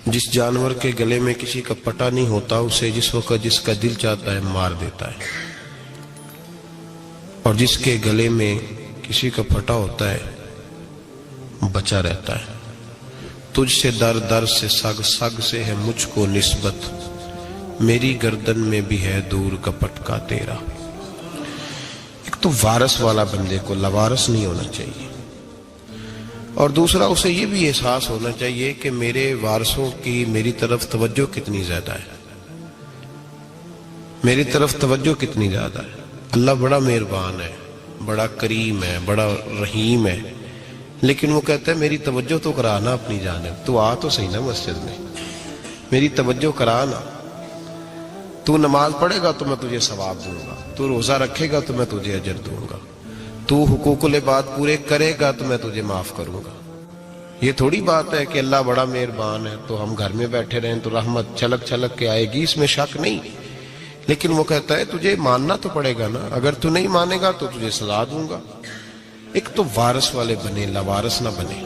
جس جانور کے گلے میں کسی کا پٹا نہیں ہوتا اسے جس وقت جس کا دل چاہتا ہے مار دیتا ہے، اور جس کے گلے میں کسی کا پھٹا ہوتا ہے بچا رہتا ہے۔ تجھ سے در در سے سگ سگ سے ہے مجھ کو نسبت، میری گردن میں بھی ہے دور کا پٹکا تیرا۔ ایک تو وارث والا بندے کو لوارث نہیں ہونا چاہیے، اور دوسرا اسے یہ بھی احساس ہونا چاہیے کہ میرے وارثوں کی میری طرف توجہ کتنی زیادہ ہے، میری طرف توجہ کتنی زیادہ ہے۔ اللہ بڑا مہربان ہے، بڑا کریم ہے، بڑا رحیم ہے، لیکن وہ کہتا ہے میری توجہ تو کرانا اپنی جانب، تو آ تو صحیح نا مسجد میں، میری توجہ کرانا۔ تو نماز پڑھے گا تو میں تجھے ثواب دوں گا، تو روزہ رکھے گا تو میں تجھے اجر دوں گا، تو حقوق العباد پورے کرے گا تو میں تجھے معاف کروں گا۔ یہ تھوڑی بات ہے کہ اللہ بڑا مہربان ہے تو ہم گھر میں بیٹھے رہیں تو رحمت چھلک چھلک کے آئے گی، اس میں شک نہیں، لیکن وہ کہتا ہے تجھے ماننا تو پڑے گا نا، اگر تو نہیں مانے گا تو تجھے سزا دوں گا۔ ایک تو وارث والے بنے، لوارث نہ بنے،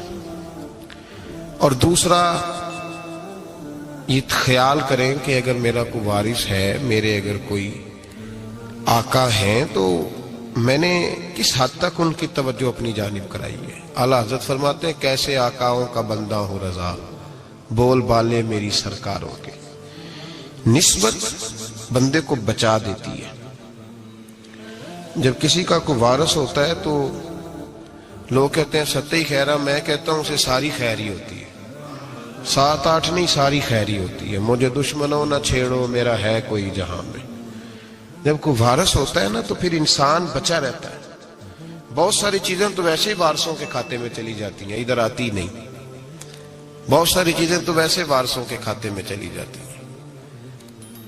اور دوسرا یہ خیال کریں کہ اگر میرا کوئی وارث ہے، میرے اگر کوئی آقا ہیں، تو میں نے کس حد تک ان کی توجہ اپنی جانب کرائی ہے۔ اعلیٰ حضرت فرماتے ہیں کیسے آقاؤں کا بندہ ہوں رضا، بول بالے میری سرکاروں کے۔ نسبت بندے کو بچا دیتی ہے۔ جب کسی کا کوئی وارث ہوتا ہے تو لوگ کہتے ہیں ستّی خیرہ، میں کہتا ہوں اسے ساری خیر ہی ہوتی ہے، 7-8 نہیں، ساری خیر ہی ہوتی ہے۔ مجھے دشمنوں نہ چھیڑو، میرا ہے کوئی جہاں میں۔ جب کوئی وارث ہوتا ہے نا تو پھر انسان بچا رہتا ہے۔ بہت ساری چیزیں تو ویسے ہی وارثوں کے کھاتے میں چلی جاتی ہیں، ادھر آتی نہیں۔ بہت ساری چیزیں تو ویسے وارثوں کے کھاتے میں چلی جاتی ہیں،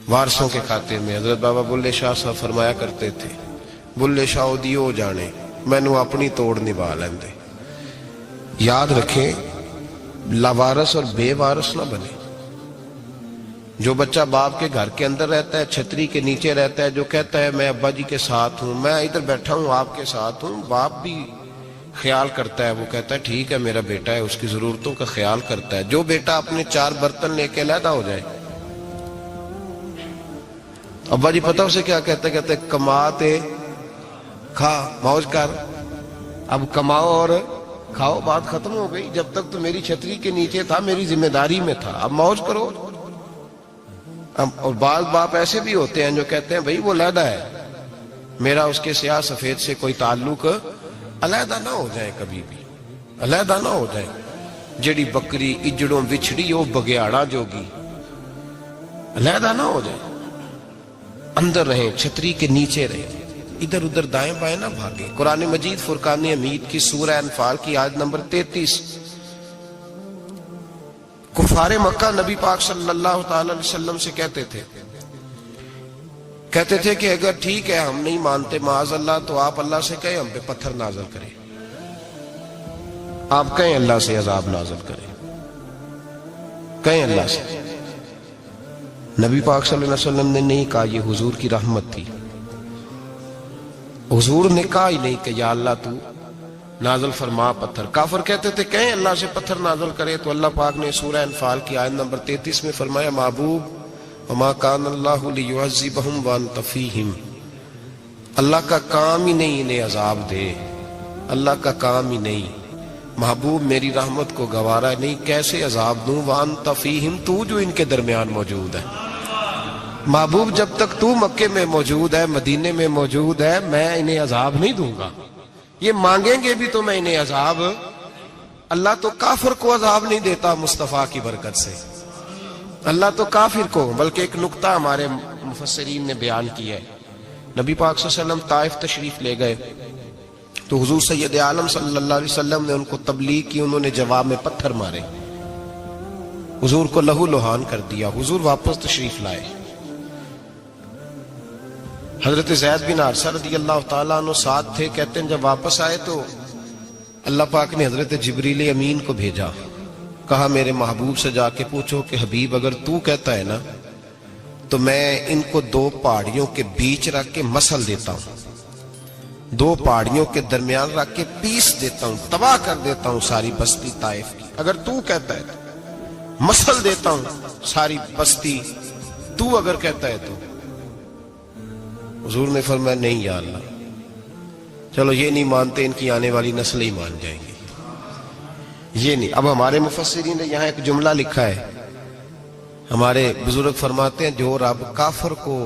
وارثوں کے کھاتے میں۔ حضرت بابا بلے شاہ صاحب فرمایا کرتے تھے، بلے شاہ دیو جانے مینوں اپنی توڑ نبھا لیندے۔ یاد رکھیں لاوارث اور بے وارث نہ بنے۔ جو بچہ باپ کے گھر کے اندر رہتا ہے، چھتری کے نیچے رہتا ہے، جو کہتا ہے میں ابا جی کے ساتھ ہوں، میں ادھر بیٹھا ہوں آپ کے ساتھ ہوں، باپ بھی خیال کرتا ہے، وہ کہتا ہے ٹھیک ہے میرا بیٹا ہے، اس کی ضرورتوں کا خیال کرتا ہے۔ جو بیٹا اپنے 4 برتن لے کے علیحدہ ہو جائے، ابا جی پتہ اسے کیا کہتے ہیں کماتے کھا موج کر، اب کماؤ اور کھاؤ، بات ختم ہو گئی۔ جب تک تو میری چھتری کے نیچے تھا، میری ذمہ داری میں تھا، اب موج کرو۔ اور بعض باپ ایسے بھی ہوتے ہیں جو کہتے ہیں بھئی وہ علیحدہ ہے، میرا اس کے سیاہ سفید سے کوئی تعلق، علیحدہ نہ ہو جائے، کبھی بھی علیحدہ نہ ہو جائے۔ جڑی بکری اجڑوں بچھڑی وہ بگیاڑا جوگی، علیحدہ نہ ہو جائے، اندر رہیں، چھتری کے نیچے رہیں، ادھر ادھر دائیں بائیں نہ بھاگیں۔ قرآن مجید فرقان حمید کی سورہ انفال کی آیت نمبر 33، کفار مکہ نبی پاک صلی اللہ تعالی علیہ وسلم سے کہتے تھے کہ اگر ٹھیک ہے ہم نہیں مانتے معاذ اللہ، تو آپ اللہ سے کہیں ہم پہ پتھر نازل کریں، آپ کہیں اللہ سے عذاب نازل کریں، کہیں اللہ سے۔ نبی پاک صلی اللہ علیہ وسلم نے نہیں کہا، یہ حضور کی رحمت تھی، حضور نے کہا ہی نہیں کہ یا اللہ تو نازل فرما پتھر۔ کافر کہتے تھے کہیں اللہ سے پتھر نازل کرے، تو اللہ پاک نے سورہ انفال کی آیت نمبر 33 میں فرمایا محبوب وما کان اللہ لیعذبہم وانت فیہم، اللہ کا کام ہی نہیں انہیں عذاب دے، اللہ کا کام ہی نہیں، محبوب میری رحمت کو گوارا نہیں، کیسے عذاب دوں، وانت فیہم، تو جو ان کے درمیان موجود ہے۔ محبوب جب تک تو مکے میں موجود ہے، مدینے میں موجود ہے، میں انہیں عذاب نہیں دوں گا، یہ مانگیں گے بھی تو میں انہیں عذاب۔ اللہ تو کافر کو عذاب نہیں دیتا مصطفیٰ کی برکت سے، اللہ تو کافر کو۔ بلکہ ایک نکتہ ہمارے مفسرین نے بیان کیا ہے، نبی پاک صلی اللہ علیہ وسلم طائف تشریف لے گئے تو حضور سید عالم صلی اللہ علیہ وسلم نے ان کو تبلیغ کی، انہوں نے جواب میں پتھر مارے، حضور کو لہو لہان کر دیا، حضور واپس تشریف لائے۔ حضرت زید بن حارثہ رضی اللہ تعالیٰ عنہ ساتھ تھے، کہتے ہیں جب واپس آئے تو اللہ پاک نے حضرت جبریل امین کو بھیجا، کہا میرے محبوب سے جا کے پوچھو کہ حبیب اگر تو کہتا ہے نا تو میں ان کو 2 پہاڑیوں کے بیچ رکھ کے مسل دیتا ہوں، 2 پہاڑیوں کے درمیان رکھ کے پیس دیتا ہوں، تباہ کر دیتا ہوں ساری بستی طائف کی، اگر تو کہتا ہے۔ مسل دیتا ہوں ساری بستی، تو اگر کہتا ہے تو۔ حضور نے فرمایا نہیں یا اللہ، چلو یہ نہیں مانتے، ان کی آنے والی نسل ہی مان جائیں گی، یہ نہیں۔ اب ہمارے مفسرین نے یہاں ایک جملہ لکھا ہے، ہمارے بزرگ فرماتے ہیں جو رب کافر کو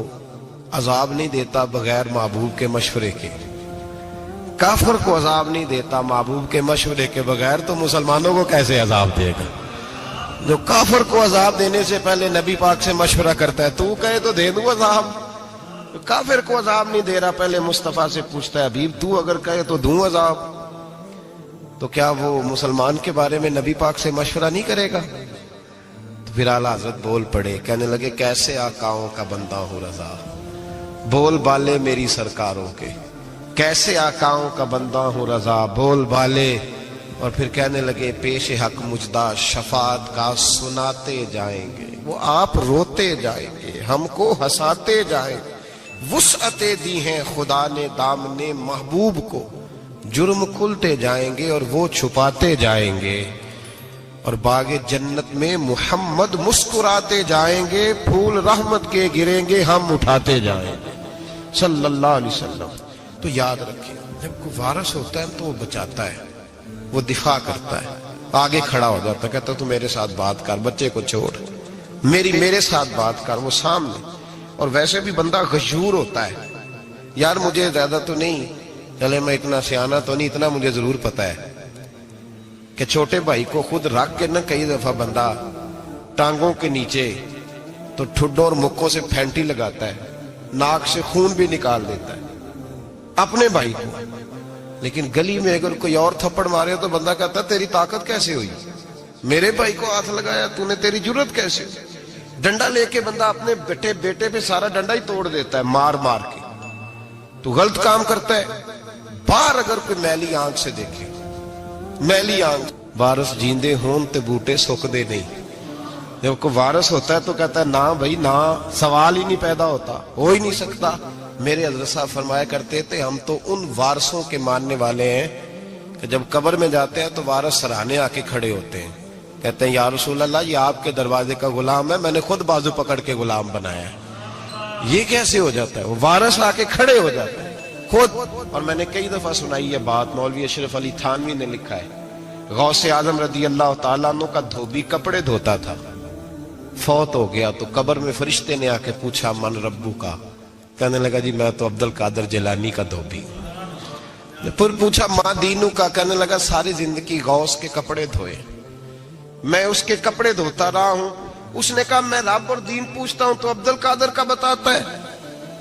عذاب نہیں دیتا بغیر محبوب کے مشورے کے، کافر کو عذاب نہیں دیتا محبوب کے مشورے کے بغیر، تو مسلمانوں کو کیسے عذاب دے گا؟ جو کافر کو عذاب دینے سے پہلے نبی پاک سے مشورہ کرتا ہے، تو کہے تو دے دوں عذاب، کافر کو عذاب نہیں دے رہا، پہلے مصطفیٰ سے پوچھتا ہے حبیب تو اگر کہے تو دوں عذاب، تو کیا وہ مسلمان کے بارے میں نبی پاک سے مشورہ نہیں کرے گا؟ تو پھر اعلیٰ حضرت بول پڑے، کہنے لگے کیسے آقاؤں کا بندہ ہو رضا، بول بالے میری سرکاروں کے، کیسے آقاؤں کا بندہ ہوں رضا، بول بالے۔ اور پھر کہنے لگے پیش حق مجدہ شفاعت کا سناتے جائیں گے، وہ آپ روتے جائیں گے، ہم کو ہنساتے جائیں گے، وسعتیں دی ہیں خدا نے دامنے محبوب کو، جرم کھلتے جائیں گے اور وہ چھپاتے جائیں گے، اور باغ جنت میں محمد مسکراتے جائیں گے، پھول رحمت کے گریں گے، ہم اٹھاتے جائیں گے صلی اللہ علیہ وسلم۔ تو یاد رکھیں، جب کوئی وارث ہوتا ہے تو وہ بچاتا ہے، وہ دفاع کرتا ہے، آگے کھڑا ہو جاتا ہے، کہتا تو میرے ساتھ بات کر، بچے کو چھوڑ، میرے ساتھ بات کر، وہ سامنے۔ اور ویسے بھی بندہ غشور ہوتا ہے، یار مجھے زیادہ تو نہیں، چلے میں اتنا سیانا تو نہیں، اتنا مجھے ضرور پتا ہے کہ چھوٹے بھائی کو خود رکھ کے نہ کئی دفعہ بندہ ٹانگوں کے نیچے تو ٹھڈوں اور مکوں سے پھینٹی لگاتا ہے، ناک سے خون بھی نکال دیتا ہے اپنے بھائی کو، لیکن گلی میں اگر کوئی اور تھپڑ مارے تو بندہ کہتا ہے تیری طاقت کیسے ہوئی، میرے بھائی کو ہاتھ لگایا تو نے، تیری جرت کیسے ہوئی؟ ڈنڈا لے کے بندہ اپنے بیٹے پہ سارا ڈنڈا ہی توڑ دیتا ہے مار مار کے، تو غلط کام کرتا ہے۔ باہر اگر کوئی میلی آنکھ سے دیکھے، میلی آنکھ، وارث جیندے ہون تے بوٹے سکدے نہیں، جب کوئی وارث ہوتا ہے تو کہتا ہے نہ بھائی نہ، سوال ہی نہیں پیدا ہوتا، ہو ہی نہیں سکتا۔ میرے حضرت صاحب فرمایا کرتے تھے ہم تو ان وارثوں کے ماننے والے ہیں کہ جب قبر میں جاتے ہیں تو وارث سراہنے آ کے کھڑے ہوتے ہیں، کہتے ہیں یا رسول اللہ یہ آپ کے دروازے کا غلام ہے، میں نے خود بازو پکڑ کے غلام بنایا ہے۔ یہ کیسے ہو جاتا ہے؟ وہ وارث آ کے کھڑے ہو جاتے ہیں خود۔ اور میں نے کئی دفعہ سنائی یہ بات، مولوی اشرف علی تھانوی نے لکھا ہے، غوث اعظم رضی اللہ تعالیٰ عنہ کا دھوبی کپڑے دھوتا تھا، فوت ہو گیا تو قبر میں فرشتے نے آ کے پوچھا من ربو کا، کہنے لگا جی میں تو عبد القادر جیلانی کا دھوبی۔ پھر پوچھا ماں دینو کا، کہنے لگا ساری زندگی غوث کے کپڑے دھوئے، میں اس کے کپڑے دھوتا رہا ہوں۔ اس نے کہا میں رب اور دین پوچھتا ہوں تو عبد القادر کا بتاتا ہے۔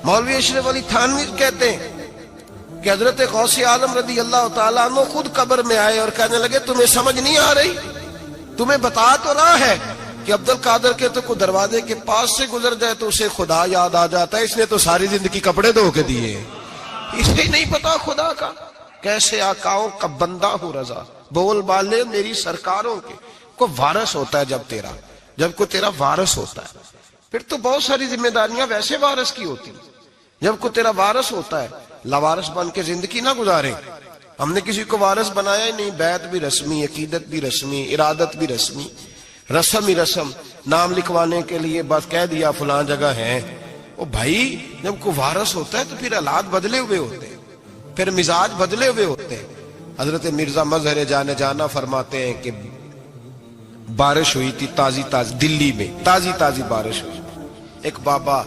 مولوی اشرف علی تھانوی کہتے ہیں کہ حضرت غوث اعظم رضی اللہ تعالیٰ عنہ خود قبر میں آئے اور کہنے لگے تمہیں سمجھ نہیں آ رہی، تمہیں بتا تو رہا ہے کہ عبد القادر کے تو کوئی دروازے کے پاس سے گزر جائے تو اسے خدا یاد آ جاتا ہے، اس نے تو ساری زندگی کپڑے دھو کے دیے، اسے نہیں پتا خدا کا۔ کیسے آقاؤں کا بندہ ہوں رضا، بول بالے میری سرکاروں کے۔ کوئی وارث ہوتا ہے جب کوئی تیرا وارث ہوتا ہے، پھر تو بہت ساری ذمہ داریاں ویسے وارث کی ہوتی ہیں۔ جب کوئی تیرا وارث ہوتا ہے، لاوارث بن کے زندگی نہ گزارے۔ ہم نے کسی کو وارث بنایا ہی نہیں، بیعت بھی رسمی، عقیدت بھی رسمی، ارادت بھی رسمی، رسم ہی رسم، نام لکھوانے کے لیے بس کہہ دیا فلاں جگہ ہے۔ او بھائی جب کوئی وارث ہوتا ہے تو پھر حالات بدلے ہوئے ہوتے ہیں، پھر مزاج بدلے ہوئے ہوتے ہیں۔ حضرت مرزا مظہر جانا فرماتے ہیں کہ بارش ہوئی تھی تازی دلی میں تازی بارش ہوئی، ایک بابا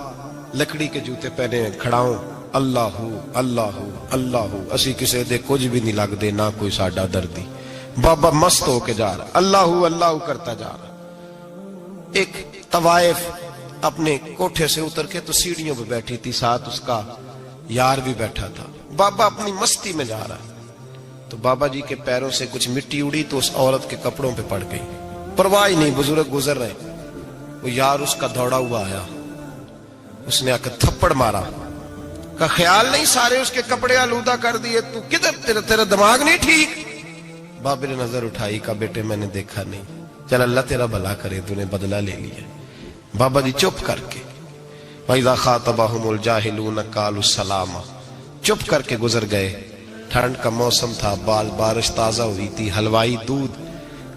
لکڑی کے جوتے پہنے کھڑا ہوں، اللہ اللہ اسی کسے دے کچھ بھی نہیں لگ دے، نہ کوئی ساڈا دردی۔ بابا مست ہو کے جا رہا، اللہ کرتا جا رہا۔ ایک طوائف اپنے کوٹھے سے اتر کے تو سیڑھیوں پہ بیٹھی تھی، ساتھ اس کا یار بھی بیٹھا تھا۔ بابا اپنی مستی میں جا رہا، تو بابا جی کے پیروں سے کچھ مٹی اڑی تو اس عورت کے کپڑوں پہ پڑ گئی، پرواہ نہیں، بزرگ گزر رہے۔ وہ یار اس کا دوڑا ہوا آیا، اس نے آ کر تھپڑ مارا، کا خیال نہیں سارے اس کے کپڑے آلودہ کر دیے، تو کدھر، تیرا دماغ نہیں ٹھیک؟ بابے نے نظر اٹھائی، کہا بیٹے میں نے دیکھا نہیں، چل اللہ تیرا بھلا کرے، تو نے بدلہ لے لیا۔ بابا جی چپ کر کے، وَإِذَا خَاطَبَهُمُ الْجَاهِلُونَ قَالُوا سَلَامًا، چپ کر کے گزر گئے۔ ٹھنڈ کا موسم تھا، بارش تازہ ہوئی تھی، حلوائی دودھ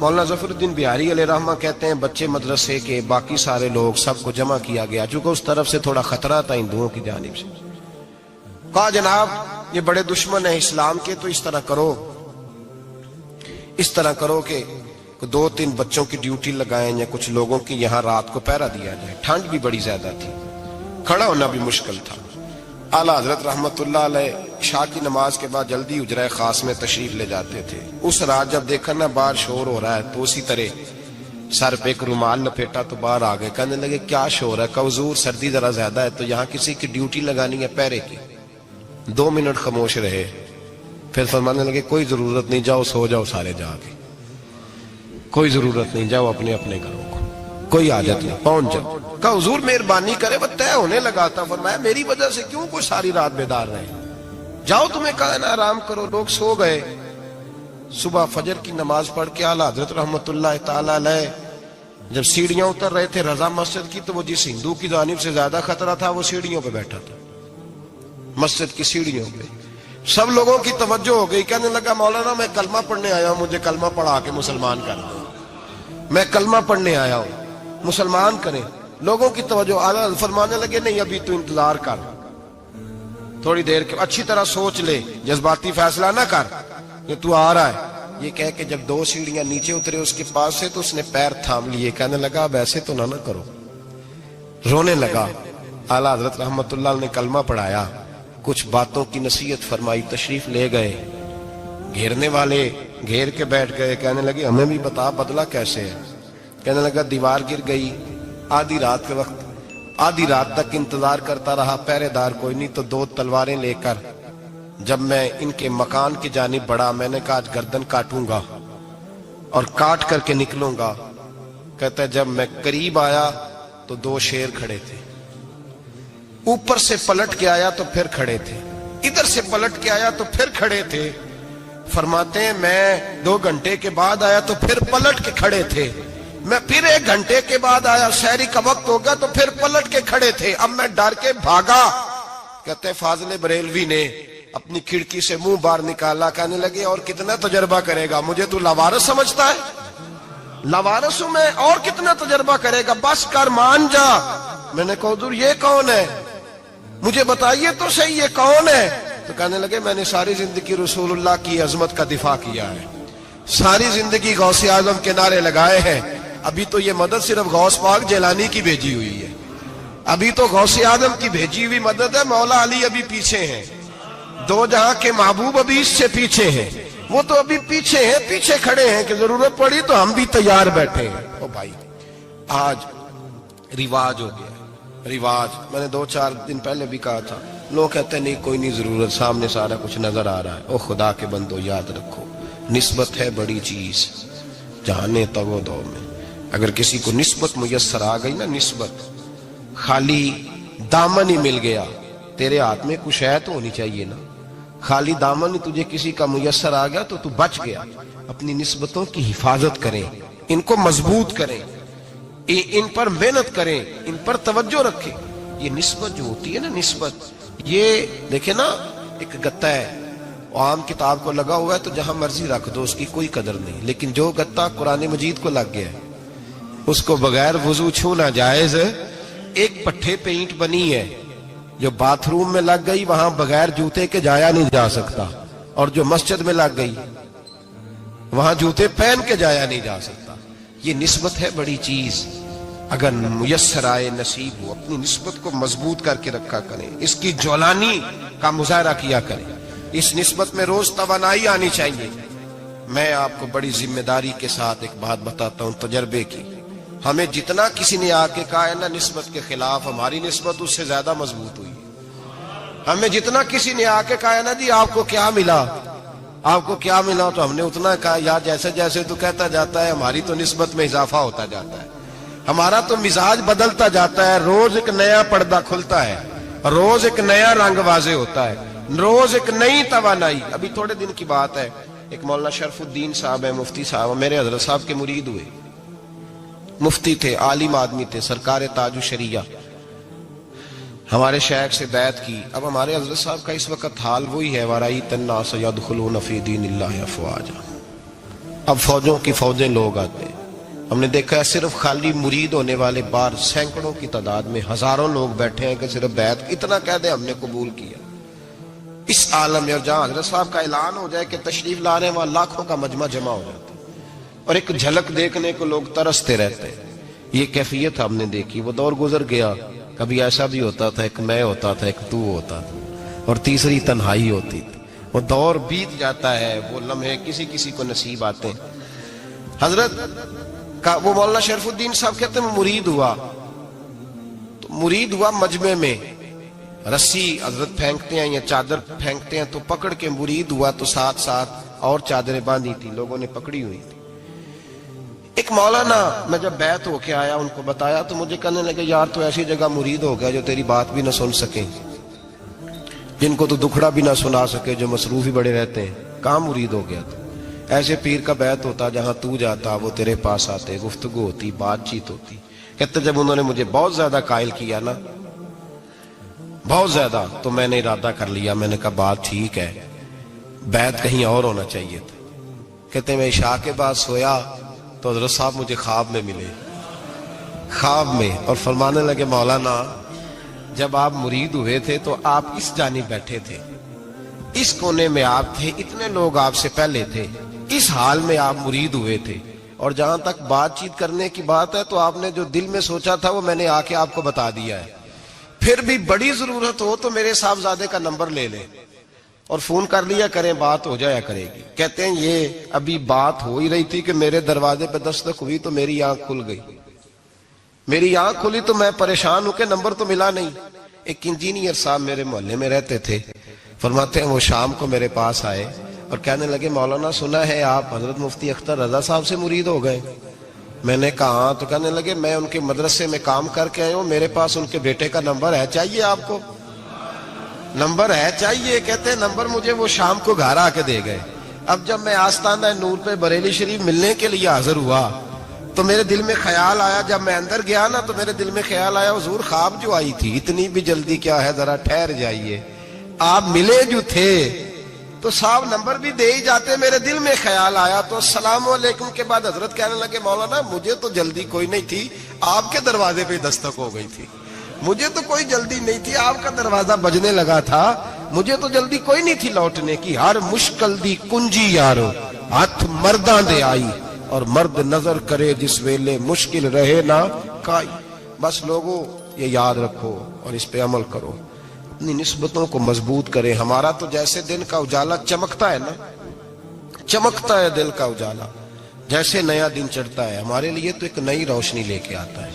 مولانا ظفر الدین بہاری علیہ رحمہ کہتے ہیں بچے مدرسے کے باقی سارے لوگ سب کو جمع کیا گیا، چونکہ اس طرف سے تھوڑا خطرہ تھا ہندوؤں کی جانب سے. کہا جناب یہ بڑے دشمن ہیں اسلام کے، تو اس طرح کرو کہ 2-3 بچوں کی ڈیوٹی لگائیں یا کچھ لوگوں کی یہاں رات کو پہرا دیا جائے. ٹھنڈ بھی بڑی زیادہ تھی، کھڑا ہونا بھی مشکل تھا. اعلیٰ حضرت رحمت اللہ علیہ عشاء کی نماز کے بعد جلدی حجرہ خاص میں تشریف لے جاتے تھے. اس رات جب دیکھا نا باہر شور ہو رہا ہے تو اسی طرح سر پہ ایک رومال لپیٹا تو باہر آ گئے. کہنے لگے کیا شور ہے؟ کہ حضور سردی ذرا زیادہ ہے تو یہاں کسی کی ڈیوٹی لگانی ہے پہرے کی. 2 منٹ خاموش رہے، پھر فرمانے لگے کوئی ضرورت نہیں، جاؤ سو جاؤ سارے جا کے، کوئی ضرورت نہیں، جاؤ اپنے اپنے گھروں کو، کوئی حاجت نہیں، پہنچ جاؤ. کہا حضور مہربانی کرے، وہ طے ہونے لگا تھا. فرمایا میری وجہ سے کیوں کوئی ساری رات بیدار رہے، جاؤ تمہیں کہا نا آرام کرو. لوگ سو گئے. صبح فجر کی نماز پڑھ کے اعلیٰ حضرت رحمت اللہ تعالی علیہ جب سیڑھیاں اتر رہے تھے رضا مسجد کی، تو وہ جس ہندو کی جانب سے زیادہ خطرہ تھا وہ سیڑھیوں پہ بیٹھا تھا، مسجد کی سیڑھیوں پہ. سب لوگوں کی توجہ ہو گئی. کہنے لگا مولانا میں کلمہ پڑھنے آیا ہوں، مجھے کلمہ پڑھا کے مسلمان کر دو، میں کلمہ پڑھنے آیا ہوں، مسلمان کریں. لوگوں کی توجہ. اعلیٰ فرمانے لگے نہیں ابھی تو انتظار کر، تھوڑی دیر کے اچھی طرح سوچ لے، جذباتی فیصلہ نہ کر کہ تو آ رہا ہے. یہ کہہ کے جب 2 سیڑھیاں نیچے اترے اس کے پاس سے تو اس نے پیر تھام لیے. کہنے لگا اب ایسے تو نہ کرو، رونے لگا. اعلیٰ حضرت رحمت اللہ نے کلمہ پڑھایا، کچھ باتوں کی نصیحت فرمائی، تشریف لے گئے. گھیرنے والے گھیر کے بیٹھ گئے. کہنے لگے ہمیں بھی بتا بدلہ کیسے ہے. کہنے لگا دیوار گر گئی، آدھی رات کے وقت آدھی رات تک انتظار کرتا رہا، پہرے دار کوئی نہیں، تو 2 تلواریں لے کر جب میں ان کے مکان کی جانب بڑھا، میں نے کہا آج گردن کاٹوں گا اور کاٹ کر کے نکلوں گا. کہتا ہے جب میں قریب آیا تو 2 شیر کھڑے تھے، اوپر سے پلٹ کے آیا تو پھر کھڑے تھے، ادھر سے پلٹ کے آیا تو پھر کھڑے تھے. فرماتے ہیں میں 2 گھنٹے کے بعد آیا تو پھر پلٹ کے کھڑے تھے، میں پھر 1 گھنٹے کے بعد آیا، شہری کا وقت ہو گیا تو پھر پلٹ کے کھڑے تھے. اب میں ڈر کے بھاگا. کہتے ہیں فاضل بریلوی نے اپنی کھڑکی سے منہ باہر نکالا. کہنے لگے اور کتنا تجربہ کرے گا، مجھے تو لاوارث سمجھتا ہے، لاوارث ہوں میں، اور کتنا تجربہ کرے گا، بس کر مان جا. میں نے کہا حضور یہ کون ہے، مجھے بتائیے تو صحیح یہ کون ہے. تو کہنے لگے میں نے ساری زندگی رسول اللہ کی عظمت کا دفاع کیا ہے، ساری زندگی غوث اعظم کے نعرے لگائے ہیں. ابھی تو یہ مدد صرف غوث پاک جیلانی کی بھیجی ہوئی ہے، ابھی تو غوث اعظم کی بھیجی ہوئی مدد ہے. مولا علی ابھی پیچھے ہیں، 2 جہاں کے محبوب ابھی اس سے پیچھے ہیں، وہ تو ابھی پیچھے ہیں، پیچھے کھڑے ہیں کہ ضرورت پڑی تو ہم بھی تیار بیٹھے ہیں. او بھائی آج رواج ہو گیا، رواج. میں نے 2-4 دن پہلے بھی کہا تھا، لوگ کہتے ہیں نہیں کوئی نہیں ضرورت، سامنے سارا کچھ نظر آ رہا ہے. او خدا کے بندو یاد رکھو نسبت ہے بڑی چیز، جانے تو دو میں. اگر کسی کو نسبت میسر آ گئی نا، نسبت، خالی دامن ہی مل گیا، تیرے ہاتھ میں کچھ ہے تو ہونی چاہیے نا. خالی دامن ہی تجھے کسی کا میسر آ گیا تو بچ گیا. اپنی نسبتوں کی حفاظت کریں، ان کو مضبوط کریں، ان پر محنت کریں، ان پر توجہ رکھیں. یہ نسبت جو ہوتی ہے نا، نسبت، یہ دیکھیں نا ایک گتا ہے، عام کتاب کو لگا ہوا ہے تو جہاں مرضی رکھ دو، اس کی کوئی قدر نہیں. لیکن جو گتا قرآن مجید کو لگ گیا ہے اس کو بغیر وضو چھونا جائز ہے. ایک پٹھے پہ اینٹ بنی ہے، جو باتھ روم میں لگ گئی وہاں بغیر جوتے کے جایا نہیں جا سکتا، اور جو مسجد میں لگ گئی وہاں جوتے پہن کے جایا نہیں جا سکتا. یہ نسبت ہے بڑی چیز. اگر میسر آئے، نصیب ہو، اپنی نسبت کو مضبوط کر کے رکھا کریں، اس کی جولانی کا مظاہرہ کیا کریں. اس نسبت میں روز توانائی آنی چاہیے. میں آپ کو بڑی ذمہ داری کے ساتھ ایک بات بتاتا ہوں تجربے کی. ہمیں جتنا کسی نے آ کے کہا ہے نا نسبت کے خلاف، ہماری نسبت اس سے زیادہ مضبوط ہوئی. ہمیں جتنا کسی نے آ کے کہا ہے نا جی آپ کو کیا ملا، آپ کو کیا ملا، تو ہم نے اتنا کہا یا جیسے جیسے تو کہتا جاتا ہے ہماری تو نسبت میں اضافہ ہوتا جاتا ہے، ہمارا تو مزاج بدلتا جاتا ہے. روز ایک نیا پردہ کھلتا ہے، روز ایک نیا رنگ واضح ہوتا ہے، روز ایک نئی توانائی. ابھی تھوڑے دن کی بات ہے، ایک مولانا شرف الدین صاحب ہے، مفتی صاحب، میرے حضرت صاحب کے مرید ہوئے، مفتی تھے، عالم آدمی تھے، سرکار تاج الشریعہ، ہمارے شیخ سے بیعت کی. اب ہمارے حضرت صاحب کا اس وقت حال وہی ہے، وَرَأَيْتَ النَّاسَ يَدْخُلُونَ فِي دِينِ اللَّهِ أَفْوَاجًا. اب فوجوں کی فوجیں لوگ آتے ہیں. ہم نے دیکھا ہے صرف خالی مرید ہونے والے باہر سینکڑوں کی تعداد میں ہزاروں لوگ بیٹھے ہیں کہ صرف بیعت اتنا کہہ دیں ہم نے قبول کیا. اس عالم میں اور جہاں حضرت صاحب کا اعلان ہو جائے کہ تشریف لا رہے ہیں وہاں لاکھوں کا مجمع جمع ہو جاتا ہے اور ایک جھلک دیکھنے کو لوگ ترستے رہتے ہیں. یہ کیفیت ہم نے دیکھی. وہ دور گزر گیا. کبھی ایسا بھی ہوتا تھا ایک میں ہوتا تھا ایک تو ہوتا تھا اور تیسری تنہائی ہوتی تھی. وہ دور بیت جاتا ہے. وہ لمحے کسی کسی کو نصیب آتے ہیں. حضرت کا وہ مولانا شرف الدین صاحب کہتے ہیں مرید ہوا تو مرید ہوا مجمع میں رسی حضرت پھینکتے ہیں یا چادر پھینکتے ہیں تو پکڑ کے مرید ہوا تو ساتھ ساتھ اور چادریں باندھی تھی لوگوں نے پکڑی ہوئی تھی. ایک مولانا میں جب بیعت ہو کے آیا ان کو بتایا تو مجھے کہنے لگے یار تو ایسی جگہ مرید ہو گیا جو تیری بات بھی نہ سن سکیں, جن کو تو دکھڑا بھی نہ سنا سکے, جو مصروف ہی بڑے رہتے ہیں. کہاں مرید ہو گیا تو ایسے پیر کا بیعت ہوتا جہاں تو جاتا وہ تیرے پاس آتے, گفتگو ہوتی, بات چیت ہوتی. کہتے جب انہوں نے مجھے بہت زیادہ قائل کیا نا بہت زیادہ تو میں نے ارادہ کر لیا. میں نے کہا بات ٹھیک ہے بیعت کہیں اور ہونا چاہیے تھا. کہتے ہیں میں عشاء کے بعد سویا تو حضرت صاحب مجھے خواب میں ملے, خواب میں, اور فرمانے لگے مولانا جب آپ مرید ہوئے تھے تو آپ اس جانب بیٹھے تھے, اس کونے میں آپ تھے, اتنے لوگ آپ سے پہلے تھے, اس حال میں آپ مرید ہوئے تھے, اور جہاں تک بات چیت کرنے کی بات ہے تو آپ نے جو دل میں سوچا تھا وہ میں نے آ کے آپ کو بتا دیا ہے. پھر بھی بڑی ضرورت ہو تو میرے صاحبزادے کا نمبر لے لیں اور فون کر لیا کریں, بات ہو جایا کرے گی. کہتے ہیں یہ ابھی بات ہو ہی رہی تھی کہ میرے دروازے پہ دستک ہوئی تو میری آنکھ کھل گئی. میری آنکھ کھلی تو میں پریشان ہوں کہ نمبر تو ملا نہیں. ایک انجینئر صاحب میرے محلے میں رہتے تھے, فرماتے ہیں وہ شام کو میرے پاس آئے اور کہنے لگے مولانا سنا ہے آپ حضرت مفتی اختر رضا صاحب سے مرید ہو گئے. میں نے کہا ہاں. تو کہنے لگے میں ان کے مدرسے میں کام کر کے آئے ہوں, میرے پاس ان کے بیٹے کا نمبر ہے, چاہیے آپ کو؟ نمبر ہے چاہیے. کہتے ہیں نمبر مجھے وہ شام کو گھر آ کے دے گئے. اب جب میں آستانہ نور پہ بریلی شریف ملنے کے لیے حاضر ہوا تو میرے دل میں خیال آیا, جب میں اندر گیا نا تو میرے دل میں خیال آیا حضور خواب جو آئی تھی اتنی بھی جلدی کیا ہے, ذرا ٹھہر جائیے, آپ ملے جو تھے تو صاحب نمبر بھی دے ہی جاتے. میرے دل میں خیال آیا تو السلام علیکم کے بعد حضرت کہنے لگے مولانا مجھے تو جلدی کوئی نہیں تھی, آپ کے دروازے پہ دستک ہو گئی تھی. مجھے تو کوئی جلدی نہیں تھی, آپ کا دروازہ بجنے لگا تھا, مجھے تو جلدی کوئی نہیں تھی لوٹنے کی. ہر مشکل دی کنجی یارو ہاتھ مرداں دے آئی, اور مرد نظر کرے جس ویلے مشکل رہے نہ کائی. بس لوگوں یہ یاد رکھو اور اس پہ عمل کرو, اپنی نسبتوں کو مضبوط کریں. ہمارا تو جیسے دن کا اجالا چمکتا ہے نا, چمکتا ہے دل کا اجالا, جیسے نیا دن چڑھتا ہے ہمارے لیے تو ایک نئی روشنی لے کے آتا ہے.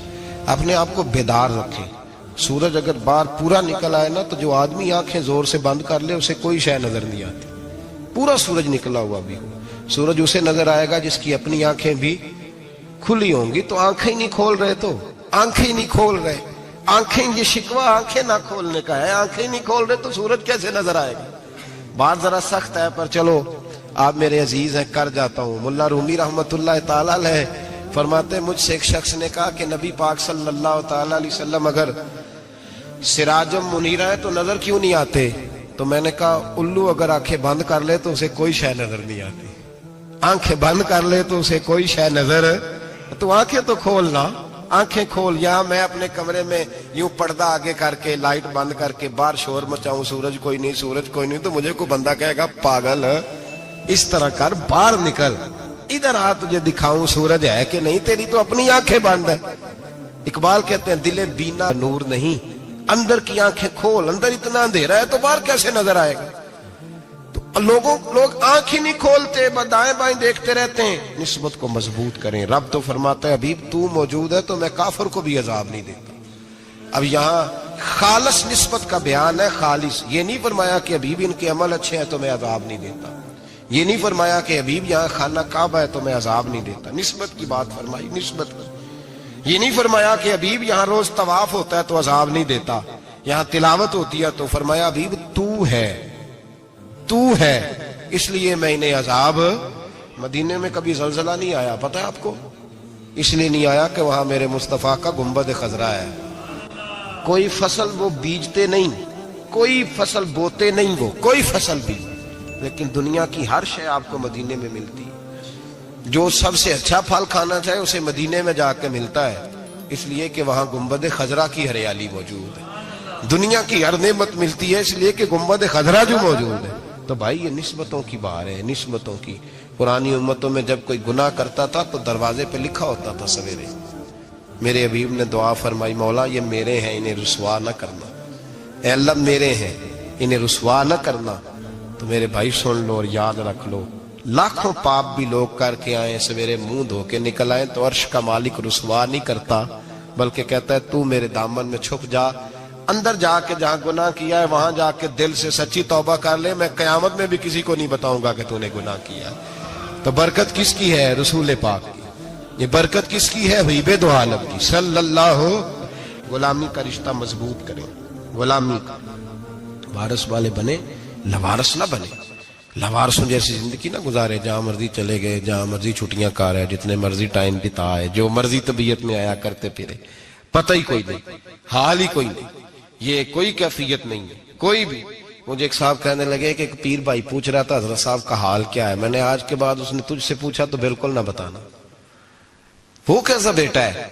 اپنے آپ کو بیدار رکھیں. سورج اگر باہر پورا نکل آئے نا تو جو آدمی آنکھیں زور سے بند کر لے اسے کوئی شے نظر نہیں آتی. پورا سورج نکلا ہوا بھی ہو, سورج اسے نظر آئے گا جس کی اپنی آنکھیں بھی کھلی ہوں گی. تو آنکھیں نہیں کھول رہے, تو آنکھیں نہیں کھول رہے, آنکھیں, یہ شکوہ آنکھیں نہ کھولنے کا ہے. آنکھیں نہیں کھول رہے تو سورج کیسے نظر آئے گا؟ بات ذرا سخت ہے پر چلو آپ میرے عزیز ہیں, کر جاتا ہوں. ملا رومی رحمت اللہ تعالی علیہ فرماتے ہیں مجھ سے ایک شخص نے کہا کہ نبی پاک صلی اللہ تعالی علیہ وسلم اگر سراجم منیرہ ہے تو نظر کیوں نہیں آتے؟ تو میں نے کہا الو اگر آنکھیں بند کر لے تو اسے کوئی شے نظر نہیں آتی. آنکھیں بند کر لے تو اسے کوئی شے نظر, تو آنکھیں تو کھولنا, آنکھیں کھول. یہاں میں اپنے کمرے میں یوں پردہ آگے کر کے لائٹ بند کر کے باہر شور مچاؤں, سورج کوئی نہیں, سورج کوئی نہیں, تو مجھے کوئی بندہ کہے گا پاگل, اس طرح کر, باہر نکل, ادھر آ تجھے دکھاؤں سورج ہے کہ نہیں, تیری تو اپنی آنکھیں بند ہے. اقبال کہتے ہیں دل بینا نور نہیں, اندر کی آنکھیں کھول. اندر اتنا اندھیرا ہے تو باہر کیسے نظر آئے گا؟ تو لوگ آنکھ ہی نہیں کھولتے, دائیں بائیں دیکھتے رہتے ہیں. نسبت کو مضبوط کریں. رب تو فرماتا ہے حبیب تو موجود ہے تو میں کافر کو بھی عذاب نہیں دیتا. اب یہاں خالص نسبت کا بیان ہے, خالص. یہ نہیں فرمایا کہ حبیب ان کے عمل اچھے ہیں تو میں عذاب نہیں دیتا. یہ نہیں فرمایا کہ حبیب یہاں خانہ کعبہ ہے تو میں عذاب نہیں دیتا. نسبت کی بات فرمائی, نسبت کی. یہ نہیں فرمایا کہ حبیب یہاں روز طواف ہوتا ہے تو عذاب نہیں دیتا. یہاں تلاوت ہوتی ہے تو فرمایا حبیب تو ہے, اس لیے میں انہیں عذاب. مدینے میں کبھی زلزلہ نہیں آیا, پتہ ہے آپ کو؟ اس لیے نہیں آیا کہ وہاں میرے مصطفیٰ کا گنبد خضرا ہے. کوئی فصل وہ بیجتے نہیں, کوئی فصل بوتے نہیں, وہ کوئی فصل بھی, لیکن دنیا کی ہر شے آپ کو مدینے میں ملتی. جو سب سے اچھا پھل کھانا چاہے اسے مدینے میں جا کے ملتا ہے، اس لیے کہ وہاں گنبد خضرا کی ہریالی موجود ہے۔ دنیا کی ہر نعمت ملتی ہے اس لیے کہ گنبد خضرا جو موجود ہے۔ تو بھائی یہ نسبتوں کی بات ہے، نسبتوں کی۔ پرانی امتوں میں جب کوئی گناہ کرتا تھا تو دروازے پہ لکھا ہوتا تھا سویرے، میرے حبیب نے دعا فرمائی، مولا یہ میرے ہیں انہیں رسوا نہ کرنا، اے اللہ میرے ہیں انہیں رسوا نہ کرنا۔ تو میرے بھائی سن لو اور یاد رکھ لو، لاکھوں پاپ بھی لوگ کر کے آئیں، سویرے منہ دھو کے نکل آئیں تو عرش کا مالک رسوا نہیں کرتا، بلکہ کہتا ہے تو میرے دامن میں چھپ جا، اندر جا کے جہاں گناہ کیا ہے وہاں جا کے دل سے سچی توبہ کر لے، میں قیامت میں بھی کسی کو نہیں بتاؤں گا کہ تو نے گناہ کیا۔ تو برکت کس کی ہے؟ رسول پاک کی۔ یہ برکت کس کی ہے؟ حبیب دو عالم کی صلی اللہ۔ غلامی کا رشتہ مضبوط کریں، غلامی کا وارث والے بنے، لوارث نہ بنے۔ لوارثوں جیسی زندگی نہ گزارے، جہاں مرضی چلے گئے، جہاں مرضی چھٹیاں کار ہے، جتنے مرضی ٹائم بتا ہے، جو مرضی طبیعت میں آیا کرتے پھرے، پتہ ہی کوئی نہیں، حال ہی کوئی نہیں، یہ کوئی کیفیت نہیں ہے کوئی بھی۔ مجھے ایک صاحب کہنے لگے کہ ایک پیر بھائی پوچھ رہا تھا حضرت صاحب کا حال کیا ہے، میں نے آج کے بعد اس نے تجھ سے پوچھا تو بالکل نہ بتانا۔ وہ کیسا بیٹا ہے،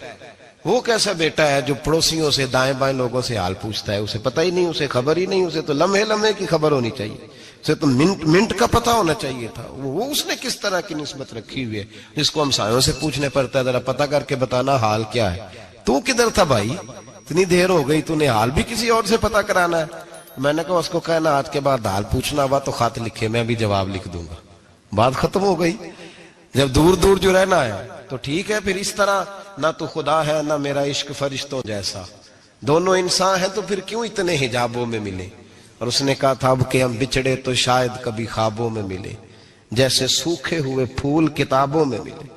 وہ کیسا بیٹا ہے جو پڑوسیوں سے دائیں بائیں لوگوں سے حال پوچھتا ہے، اسے پتہ ہی نہیں، اسے خبر ہی نہیں، اسے تو لمحے لمحے کی خبر ہونی چاہیے، اسے تو منٹ منٹ کا پتہ ہونا چاہیے تھا۔ وہ اس نے کس طرح کی نسبت رکھی ہوئی ہے جس کو ہم سایوں سے پوچھنے پڑتا ہے، ذرا پتہ کر کے بتانا حال کیا ہے۔ تو کدھر تھا بھائی، اتنی دیر ہو گئی، تو نے حال بھی کسی اور سے پتہ کرانا ہے۔ میں نے کہا اس کو کہنا آج کے بعد حال پوچھنا ہوا تو خط لکھے، میں بھی جواب لکھ دوں گا، بات ختم ہو گئی۔ جب دور دور جو رہنا ہے تو ٹھیک ہے، پھر اس طرح نہ تو خدا ہے نہ میرا عشق فرشتوں جیسا، دونوں انسان ہیں تو پھر کیوں اتنے حجابوں میں ملے۔ اور اس نے کہا تھا اب کہ ہم بچھڑے تو شاید کبھی خوابوں میں ملے، جیسے سوکھے ہوئے پھول کتابوں میں ملے۔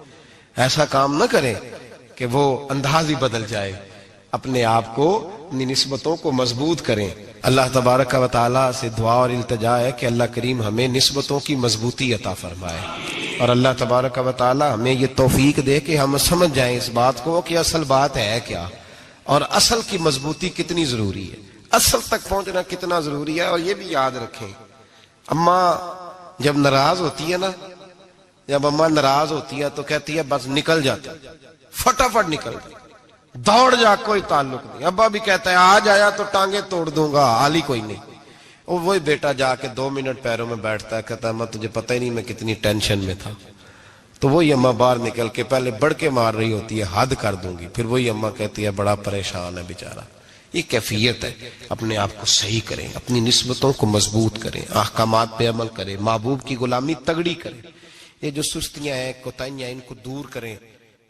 ایسا کام نہ کریں کہ وہ انداز ہی بدل جائے، اپنے آپ کو، اپنی نسبتوں کو مضبوط کریں۔ اللہ تبارک و تعالیٰ سے دعا اور التجا ہے کہ اللہ کریم ہمیں نسبتوں کی مضبوطی عطا فرمائے، اور اللہ تبارک و تعالیٰ ہمیں یہ توفیق دے کہ ہم سمجھ جائیں اس بات کو کہ اصل بات ہے کیا، اور اصل کی مضبوطی کتنی ضروری ہے، اصل تک پہنچنا کتنا ضروری ہے۔ اور یہ بھی یاد رکھیں، اماں جب ناراض ہوتی ہے نا، جب اماں ناراض ہوتی ہے تو کہتی ہے بس نکل جاتا، فٹافٹ نکل جاتا، دوڑ جا، کوئی تعلق نہیں۔ ابا بھی کہتا ہے آج آیا تو ٹانگیں توڑ دوں گا، حال ہی کوئی نہیں۔ اور وہی بیٹا جا کے 2 منٹ پیروں میں بیٹھتا ہے، کہتا ہے اماں تجھے پتہ ہی نہیں میں کتنی ٹینشن میں تھا۔ تو وہی اماں باہر نکل کے پہلے بڑھ کے مار رہی ہوتی ہے حد کر دوں گی، پھر وہی اماں کہتی ہے بڑا پریشان ہے بیچارہ۔ یہ کیفیت ہے، اپنے آپ کو صحیح کریں، اپنی نسبتوں کو مضبوط کریں، احکامات پہ عمل کریں، محبوب کی غلامی تگڑی کریں۔ یہ جو سستیاں ہیں، کوتاہیاں، ان کو دور کریں۔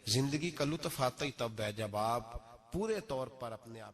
زندگی کا لطف آتا ہی تب ہے جب آپ پورے طور پر اپنے آپ